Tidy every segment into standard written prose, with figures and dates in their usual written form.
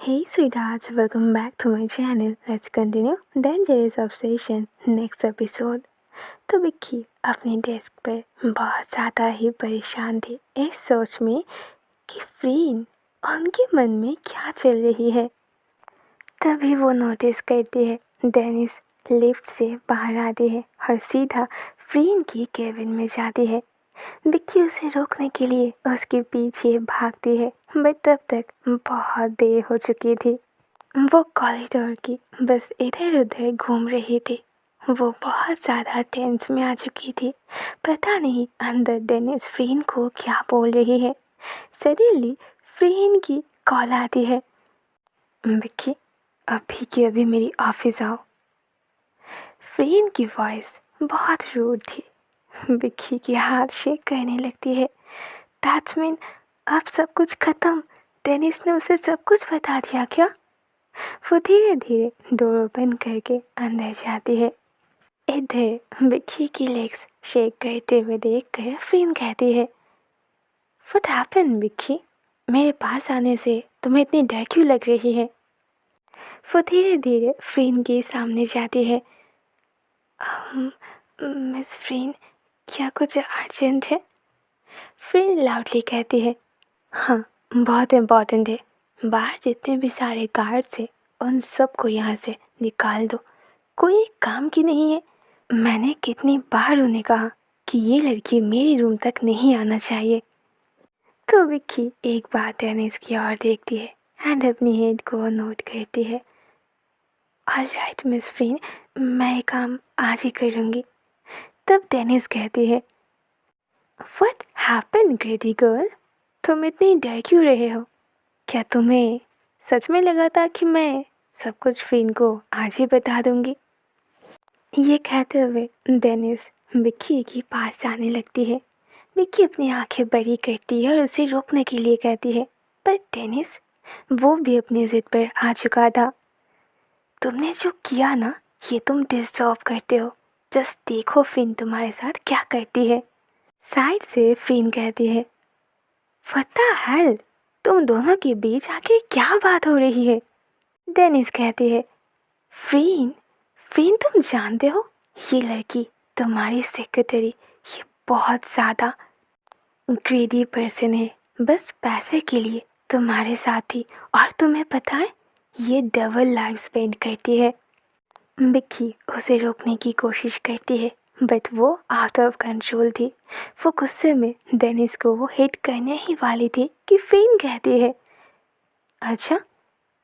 Hey sweethearts, welcome back to my channel. Let's continue Dangerous Obsession next episode. तो विक्की अपने desk पर बहुत ज़्यादा ही परेशान थे इस सोच में कि फ्रीन उनके मन में क्या चल रही है। तभी वो नोटिस करती है डेनिस लिफ्ट से बाहर आती है और सीधा फ्रीन की केबिन में जाती है। विक्की उसे रोकने के लिए उसके पीछे भागती है, बट तब तक बहुत देर हो चुकी थी। वो कॉरिडोर की बस इधर उधर घूम रही थी। वो बहुत ज़्यादा टेंस में आ चुकी थी। पता नहीं अंदर डेनिस फ्रीन को क्या बोल रही है। सडनली फ्रीन की कॉल आती है। विक्की, अभी की अभी मेरी ऑफिस आओ। फ्रीन की वॉइस बहुत रूड थी। विक्की की हाथ शेक करने लगती है। दैट्स मीन अब सब कुछ खत्म। डेनिस ने उसे सब कुछ बता दिया क्या? वो धीरे धीरे डोर ओपन करके अंदर जाती है। इधर विक्की की लेग्स शेक करते हुए देखकर फ्रीन कहती है, व्हाट हैपेंड विक्की? मेरे पास आने से तुम्हें इतनी डर क्यों लग रही है? वो धीरे धीरे फ्रीन के सामने जाती है। मिस फ्रीन, क्या कुछ अर्जेंट है? फ्रीन लाउडली कहती है, हाँ बहुत इम्पोर्टेंट है। बाहर जितने भी सारे गार्ड्स हैं उन सबको यहाँ से निकाल दो। कोई काम की नहीं है। मैंने कितनी बार उन्हें कहा कि ये लड़की मेरे रूम तक नहीं आना चाहिए। तो विक्की एक बार डेनिस की ओर देखती है एंड अपनी हेड को नोट करती है। ऑलराइट मिस फ्रीन, मैं ये काम आज ही करूँगी। तब डेनिस कहती है, व्हाट हैपेंड ग्रेडी गर्ल? तुम इतनी डर क्यों रहे हो? क्या तुम्हें सच में लगा था कि मैं सब कुछ फ्रीन को आज ही बता दूंगी? ये कहते हुए डेनिस विक्की के पास जाने लगती है। विक्की अपनी आंखें बड़ी करती है और उसे रोकने के लिए कहती है, पर डेनिस वो भी अपनी जिद पर आ चुका था। तुमने जो किया ना, ये तुम डिजर्व करते हो। जस्ट देखो फ्रीन तुम्हारे साथ क्या करती है। साइड से फ्रीन कहती है, व्हाट द हेल, तुम दोनों के बीच आखिर क्या बात हो रही है? डेनिस कहती है, फ्रीन, फ्रीन तुम जानते हो ये लड़की तुम्हारी सेक्रेटरी ये बहुत ज़्यादा ग्रेडी पर्सन है। बस पैसे के लिए तुम्हारे साथ थी और तुम्हें पता है ये डबल लाइफ स्पेंड करती है। विक्की उसे रोकने की कोशिश करती है बट वो आउट ऑफ कंट्रोल थी। वो गुस्से में डेनिस को वो हिट करने ही वाली थी कि फ्रीन कहती है, अच्छा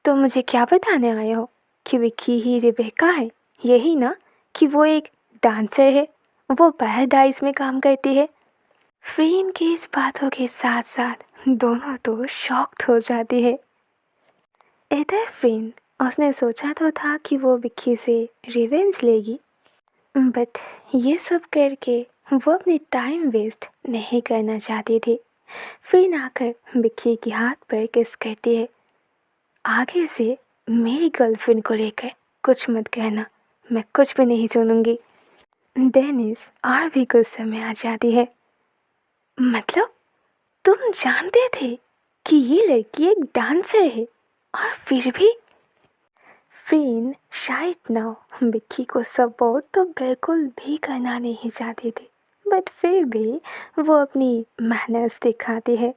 तो मुझे क्या बताने आए हो कि विक्की ही रिबेका है? यही ना कि वो एक डांसर है, वो पैराडाइज में काम करती है। फ्रीन की इस बातों के साथ साथ दोनों तो शॉक्ड हो जाती है। इधर फ्रीन उसने सोचा तो था कि वो विक्की से रिवेंज लेगी, बट ये सब करके वो अपनी टाइम वेस्ट नहीं करना चाहती थी। फ्रीन आकर विक्की के हाथ पर किस करती है। आगे से मेरी गर्लफ्रेंड को लेकर कुछ मत कहना, मैं कुछ भी नहीं सुनूंगी। डेनिस और भी गुस्से में आ जाती है। मतलब तुम जानते थे कि ये लड़की एक डांसर है और फिर भी? फ्रीन शायद ना विक्की को सपोर्ट तो बिल्कुल भी करना नहीं चाहती थी, बट फिर भी वो अपनी मैनर्स दिखाती है।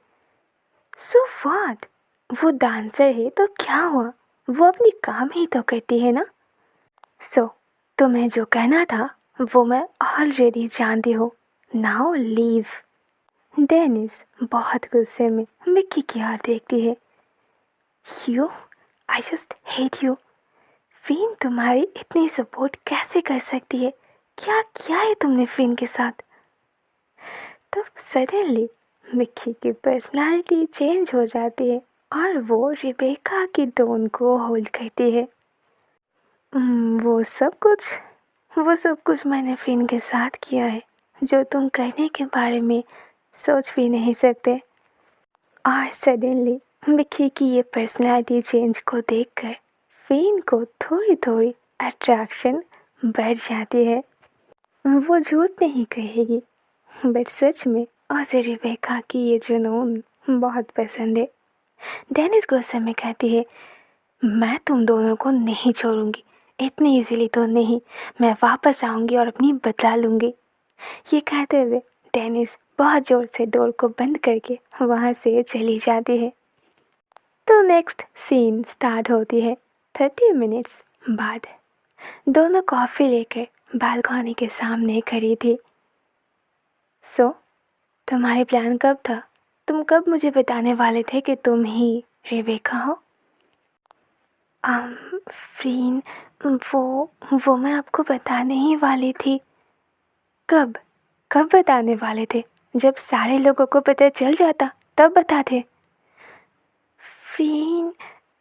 सो व्हाट, वो डांसर है तो क्या हुआ, वो अपनी काम ही तो करती है ना। सो तुम्हें जो कहना था वो मैं ऑलरेडी जानती हूँ। Now leave. डेनिस बहुत गुस्से में विक्की की ओर देखती है। You, I just hate you. Freen तुम्हारी इतनी सपोर्ट कैसे कर सकती है? क्या किया है तुमने फ्रीन के साथ? तब सडनली विक्की की पर्सनालिटी चेंज हो जाती है और वो रिबेका की टोन को होल्ड करती है। वो सब कुछ मैंने फ्रीन के साथ किया है जो तुम करने के बारे में सोच भी नहीं सकते। और सडनली विक्की की ये पर्सनालिटी चेंज को देखकर फ्रीन को थोड़ी थोड़ी अट्रैक्शन बढ़ जाती है। वो झूठ नहीं कहेगी, बट सच में उसे रिबेका की ये जुनून बहुत पसंद है। डेनिस गुस्से में कहती है, मैं तुम दोनों को नहीं छोड़ूंगी, इतनी इजीली तो नहीं। मैं वापस आऊंगी और अपनी बदला लूंगी। ये कहते हुए डेनिस बहुत ज़ोर से डोर को बंद करके वहाँ से चली जाती है। तो नेक्स्ट सीन स्टार्ट होती है 30 मिनट्स बाद। दोनों कॉफ़ी लेकर बालकनी के सामने खड़ी थी। सो तुम्हारी प्लान कब था? तुम कब मुझे बताने वाले थे कि तुम ही रेबेका हो? फ्रीन, वो मैं आपको बताने ही वाली थी। कब? कब बताने वाले थे? जब सारे लोगों को पता चल जाता तब बताते। फ्रीन,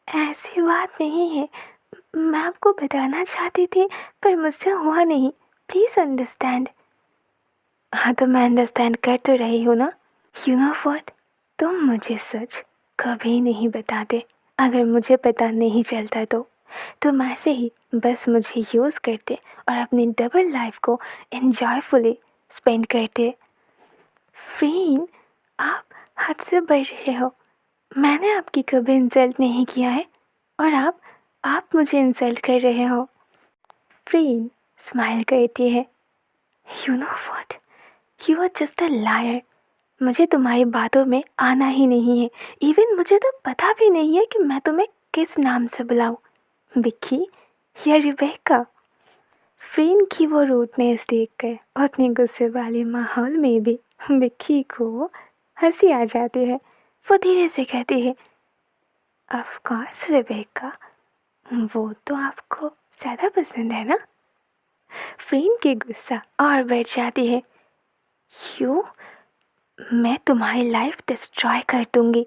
ऐसी बात नहीं है। मैं आपको बताना चाहती थी पर मुझसे हुआ नहीं। Please understand. हाँ तो मैं अंडरस्टैंड कर तो रही हूँ ना। यू नो व्हाट, तुम मुझे सच कभी नहीं बताते। अगर मुझे पता नहीं चलता तो तुम ऐसे ही बस मुझे यूज़ करते और अपनी डबल लाइफ को एन्जॉयफुली स्पेंड करते। फ्रीन, आप हद से बढ़ रहे हो। मैंने आपकी कभी इंसल्ट नहीं किया है और आप मुझे इंसल्ट कर रहे हो। फ्रीन स्माइल करती है। You know what, you are just a liar. मुझे तुम्हारी बातों में आना ही नहीं है। इवन मुझे तो पता भी नहीं है कि मैं तुम्हें किस नाम से बुलाऊं, विक्की या रिबेका। फ्रीन की वो रूडनेस देखकर उतने गुस्से वाले माहौल में भी विक्की को हंसी आ जाती है। वो धीरे से कहती है, ऑफ कोर्स रिबेका, वो तो आपको ज़्यादा पसंद है ना? फ्रीन की गुस्सा और बढ़ जाती है। यू, मैं तुम्हारी लाइफ डिस्ट्रॉय कर दूंगी।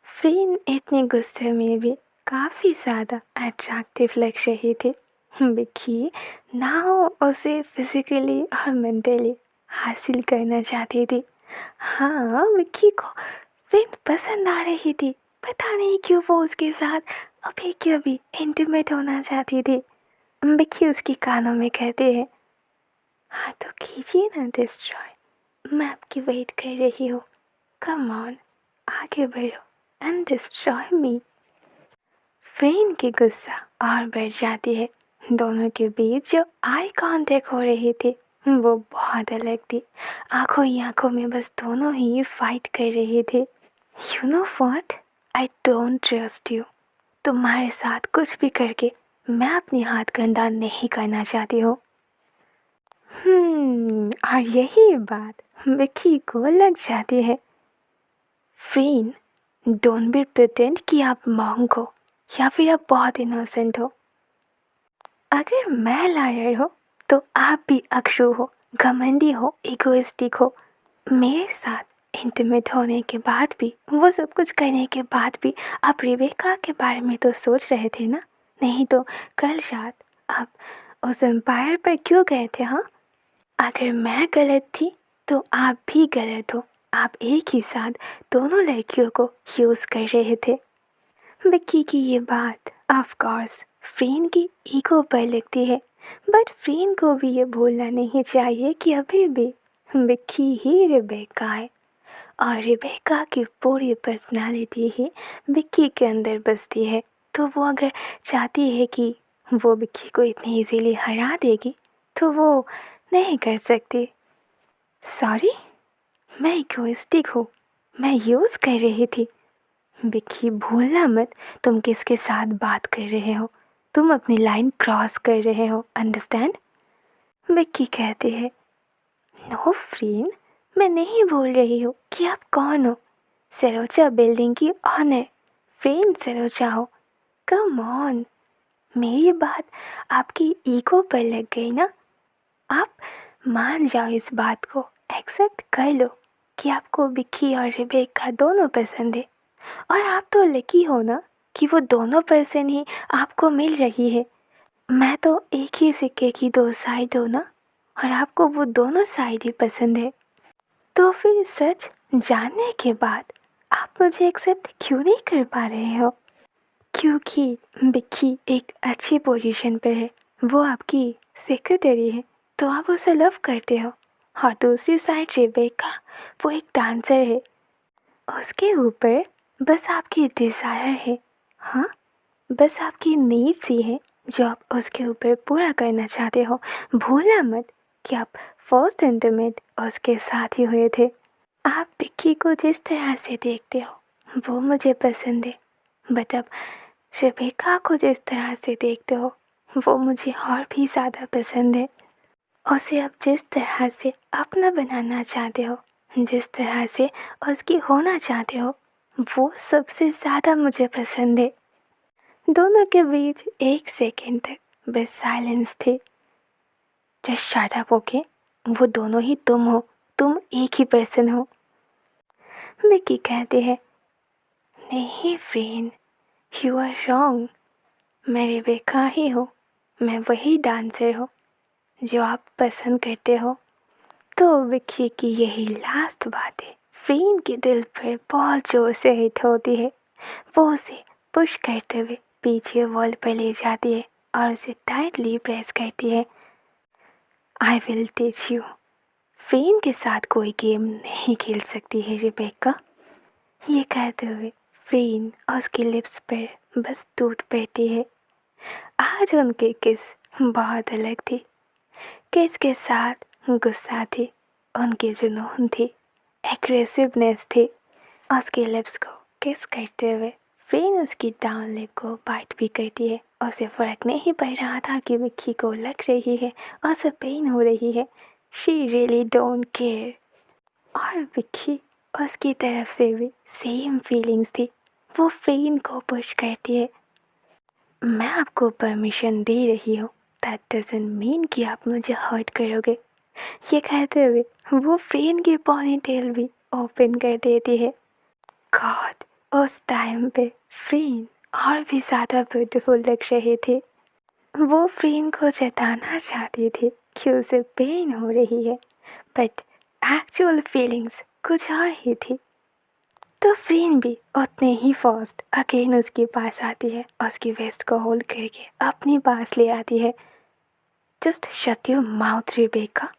फ्रीन इतने गुस्से में भी काफ़ी ज़्यादा अट्रैक्टिव लग रही थी। विक्की नाउ उसे फिजिकली और मेंटली हासिल करना चाहती थी। हाँ, विक्की को फ्रीन पसंद आ रही थी। पता नहीं क्यों वो उसके साथ अभी के अभी इंटीमेट होना चाहती थी। विक्की उसके कानों में कहते हैं, हाँ तो कीजिए ना डिस्ट्रॉय, मैं आपकी वेट कर रही हूँ। कम ऑन, आगे बढ़ो एंड डिस्ट्रॉय मी। फ्रेंड की गुस्सा और बढ़ जाती है। दोनों के बीच जो आई कांटेक्ट हो रही थी वो बहुत अलग थी। आंखों ही आंखों में बस दोनों ही फाइट कर रहे थे। You know what, I don't trust you. तुम्हारे साथ कुछ भी करके मैं अपनी हाथ गंदा नहीं करना चाहती हूँ। और यही बात विक्की को लग जाती है। फ्रीन, डोंट बी प्रिटेंड कि आप मॉन्क हो या फिर आप बहुत इनोसेंट हो। अगर मैं लायर हो तो आप भी अक्षु हो, घमंडी हो, इगोइस्टिक हो। मेरे साथ इंटीमेट होने के बाद भी, वो सब कुछ करने के बाद भी आप रिबेका के बारे में तो सोच रहे थे ना? नहीं तो कल रात आप उस एम्पायर पर क्यों गए थे? हाँ, अगर मैं गलत थी तो आप भी गलत हो। आप एक ही साथ दोनों लड़कियों को यूज़ कर रहे थे। विक्की की ये बात ऑफ कोर्स फ्रीन की ईगो पर लगती है, बट फ्रीन को भी ये भूलना नहीं चाहिए कि अभी भी विक्की ही रिबेका है और रिबेका की पूरी पर्सनालिटी ही विक्की के अंदर बसती है। तो वो अगर चाहती है कि वो विक्की को इतनी इजीली हरा देगी तो वो नहीं कर सकती। सॉरी, मैं इगोइस्टिक हूँ, मैं यूज़ कर रही थी। विक्की भूलना मत तुम किसके साथ बात कर रहे हो। तुम अपनी लाइन क्रॉस कर रहे हो, अंडरस्टैंड? विक्की कहती है, नो फ्रीन, मैं नहीं भूल रही हूँ कि आप कौन हो। सरोजा बिल्डिंग की ऑनर फ्रीन सरोजा हो। कम ऑन, मेरी बात आपकी ईगो पर लग गई ना? आप मान जाओ, इस बात को एक्सेप्ट कर लो कि आपको विक्की और रिबेका दोनों पसंद है। और आप तो लकी हो ना कि वो दोनों पर्सन ही आपको मिल रही है। मैं तो एक ही सिक्के की दो साइड हो ना, और आपको वो दोनों साइड ही पसंद है। तो फिर सच जानने के बाद आप मुझे एक्सेप्ट क्यों नहीं कर पा रहे हो? क्योंकि विक्की एक अच्छी पोजीशन पर है, वो आपकी सेक्रेटरी है, तो आप उसे लव करते हो। और दूसरी साइड रेबेका, वो एक डांसर है, उसके ऊपर बस आपकी डिज़ायर है। हाँ, बस आपकी नीड सी है जो आप उसके ऊपर पूरा करना चाहते हो। भूलना मत कि आप फर्स्ट इंटीमेट उसके साथ ही हुए थे। आप विक्की को जिस तरह से देखते हो वो मुझे पसंद है, बट अब रेबेका को जिस तरह से देखते हो वो मुझे और भी ज़्यादा पसंद है। उसे आप जिस तरह से अपना बनाना चाहते हो, जिस तरह से उसकी होना चाहते हो, वो सबसे ज़्यादा मुझे पसंद है। दोनों के बीच एक सेकंड तक बस साइलेंस थी। Just shut up, okay? वो दोनों ही तुम हो, तुम एक ही पर्सन हो। विक्की कहते हैं, नहीं फ्रेंड, यू आर रॉन्ग। मैं रेबेका ही हूँ, मैं वही डांसर हूँ जो आप पसंद करते हो। तो विक्की की यही लास्ट बात है फ्रेंड के दिल पर बहुत ज़ोर से हिट होती है। वो उसे पुश करते हुए पीछे वॉल पर ले जाती है और उसे टाइटली प्रेस करती है। I will teach you. Friend के साथ कोई गेम नहीं खेल सकती है रेबेका। ये कहते हुए फ्रेंड उसके लिप्स पर बस टूट पड़ती है। आज उनकी किस बहुत अलग थी। किस के साथ गुस्सा थी, उनकी जुनून थी, एग्रेसिवनेस थी। उसके लिप्स को किस करते हुए फ्रेंड उसकी डाउन लिप को बाइट भी करती है। उसे फ़र्क नहीं पड़ रहा था कि विक्की को लग रही है, उसे पेन हो रही है। She really don't care. और विक्की उसकी तरफ से भी सेम फीलिंग्स थी। वो फ्रेंड को पुश करती है। मैं आपको परमिशन दे रही हूँ, दैट डजंट मीन कि आप मुझे हर्ट करोगे। ये कहते हुए वो फ्रेंड की पोनीटेल भी ओपन कर देती है। गॉड, उस टाइम पे फ्रेंड और भी ज़्यादा ब्यूटीफुल लग रहे थे। वो फ्रेंड को जताना चाहती थी कि उसे पेन हो रही है, बट एक्चुअल फीलिंग्स कुछ और ही थी। तो फ्रेंड भी उतने ही फास्ट अगेन उसके पास आती है, उसकी वेस्ट को होल्ड करके अपने पास ले आती है। Just shut your mouth Rebecca.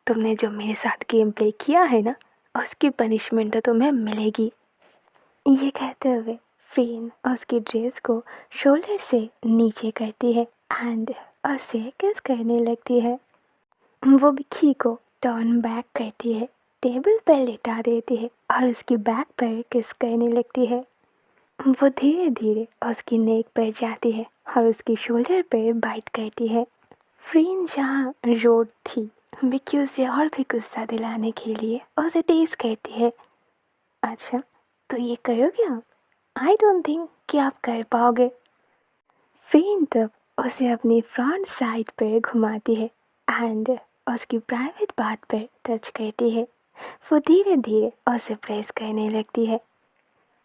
तुमने जो मेरे साथ गेम प्ले किया है ना, उसकी पनिशमेंट तो तुम्हें मिलेगी। ये कहते हुए फ्रेंड उसकी ड्रेस को शोल्डर से नीचे करती है एंड उसे किस करने लगती है। वो विक्की को टर्न बैक करती है, टेबल पर लेटा देती है और उसकी बैक पर किस करने लगती है। वो धीरे धीरे उसकी नेक पर जाती है और उसकी शोल्डर पर बाइट करती है। फ्रेंड जहाँ रोड थी, विक्की उसे और भी गुस्सा दिलाने के लिए उसे टीज करती है। अच्छा, तो ये करोगे आप? आई डोंट थिंक कि आप कर पाओगे। फ्रेंड तब उसे अपनी फ्रंट साइड पर घुमाती है एंड उसकी प्राइवेट पार्ट पर टच करती है। वो धीरे धीरे उसे प्रेस करने लगती है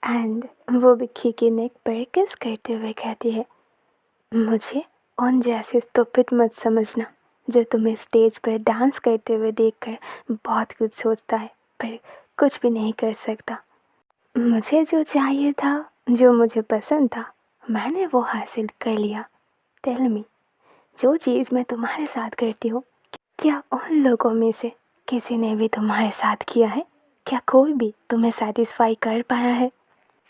एंड वो विक्की के नेक पर किस करते हुए कहती है, मुझे उन जैसे स्टूपिड मत समझना जो तुम्हें स्टेज पर डांस करते हुए देखकर बहुत कुछ सोचता है पर कुछ भी नहीं कर सकता। मुझे जो चाहिए था, जो मुझे पसंद था, मैंने वो हासिल कर लिया। टेल मी, जो चीज़ मैं तुम्हारे साथ करती हूँ, क्या उन लोगों में से किसी ने भी तुम्हारे साथ किया है? क्या कोई भी तुम्हें सेटिस्फाई कर पाया है?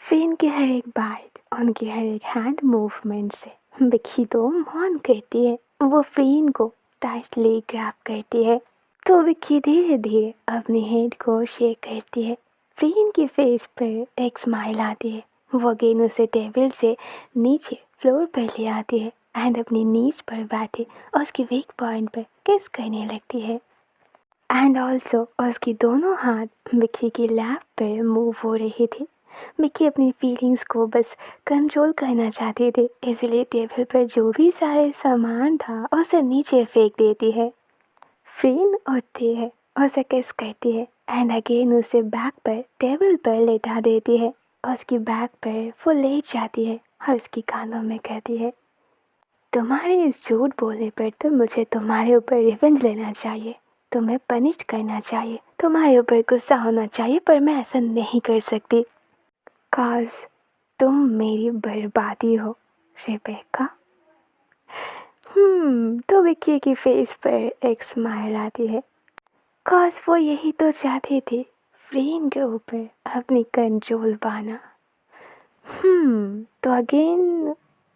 फ्रेंड के हर एक बाइट, उनके हर एक हैंड मूवमेंट से विक्की तो मौन करती है। वो फ्रेंड को टाइटली ग्रैब करती है। तो विक्की धीरे धीरे अपनी हेड को शेक करती है। फ्रेंड के फेस पर एक स्माइल आती है। वो अगेन उसे टेबल से नीचे फ्लोर पर ले आती है एंड अपनी नीज पर बैठे उसकी वीक पॉइंट पर किस करने लगती है। एंड ऑल्सो उसकी दोनों हाथ विक्की की लैप पर मूव हो रही थी। विक्की अपनी फीलिंग्स को बस कंट्रोल करना चाहती थी, इसलिए टेबल पर जो भी सारे सामान था उसे नीचे फेंक देती है। फ्रेंड उठती है, उसे किस करती है एंड अगेन उसे बैक पर टेबल पर लेटा देती है। उसकी बैक पर वो लेट जाती है और उसकी कानों में कहती है, तुम्हारे इस झूठ बोलने पर तो मुझे तुम्हारे ऊपर रिवेंज लेना चाहिए, तुम्हें पनिश करना चाहिए, तुम्हारे ऊपर गुस्सा होना चाहिए, पर मैं ऐसा नहीं कर सकती। काश तुम मेरी बर्बादी हो रेबेका। तो विक्की की फेस पर एक स्माइल आती है। काश वो यही तो चाहती थी, फ्रेंड के ऊपर अपनी कंट्रोल पाना। तो अगेन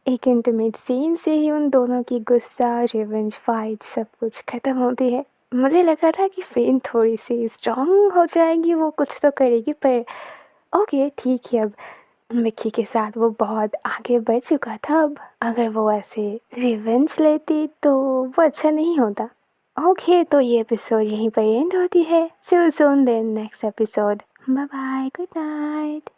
एक इंटीमेट सीन से ही उन दोनों की गुस्सा, रिवेंज फाइट सब कुछ ख़त्म होती है। मुझे लगा था कि फ़ेन थोड़ी सी स्ट्रॉन्ग हो जाएगी, वो कुछ तो करेगी, पर ओके ठीक है। अब मिक्की के साथ वो बहुत आगे बढ़ चुका था। अब अगर वो ऐसे रिवेंज लेती तो वो अच्छा नहीं होता। ओके, तो ये एपिसोड यहीं पर एंड होती है। See you soon then next episode. Bye bye, good night.